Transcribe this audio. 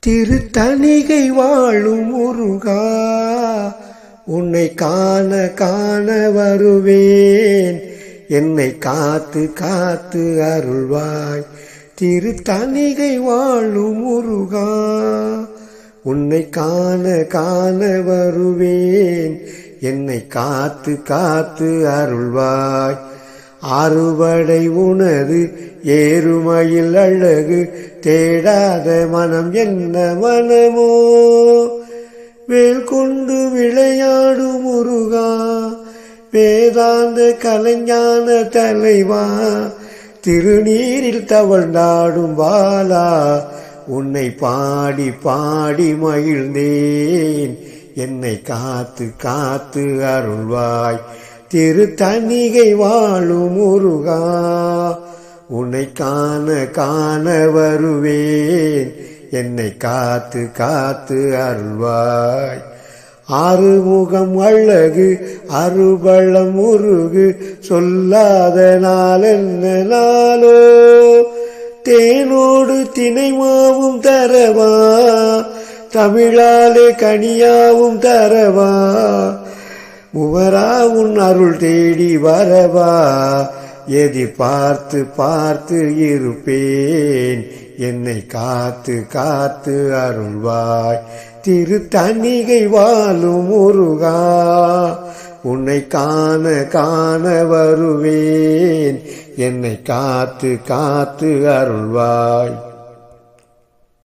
திருத்தணிகை வாழும் முருகா, உன்னை காண காண வருவேன். என்னை காத்து காத்து அருள்வாய். திருத்தணிகை வாழும் முருகா, உன்னை காண காண வருவேன். என்னை காத்து காத்து அருள்வாய். அறுவடை உனது ஏறுமையில் அழகு தேடாத மனம் என்ன மனமோ. வேல் கொண்டு விளையாடும் முருகா, வேதாந்த கலைஞான தலைவா, திருநீரில் தவழ்ந்தாடும் பாலா, உன்னை பாடி பாடி மகிழ்ந்தேன். என்னை காத்து காத்து அருள்வாய். திருத்தணிகை வாழும் முருகா, உன்னை காண காண வருவேன். என்னை காத்து காத்து அருள்வாய். ஆறுமுகம் அழகு அருபளம் முருகு, சொல்லாத நாள் என்ன நாளோ. தேனோடு தினைமாவும் தரவா, தமிழாலே கனியாவும் தரவா. முவரா உன் அருள் தேடி வரவா, எதிர்பார்த்து பார்த்து இருப்பேன். என்னை காத்து காத்து அருள்வாய். திருத்தணிகை வாழும் முருகா, உன்னை காண காண வருவேன். என்னை காத்து காத்து அருள்வாய்.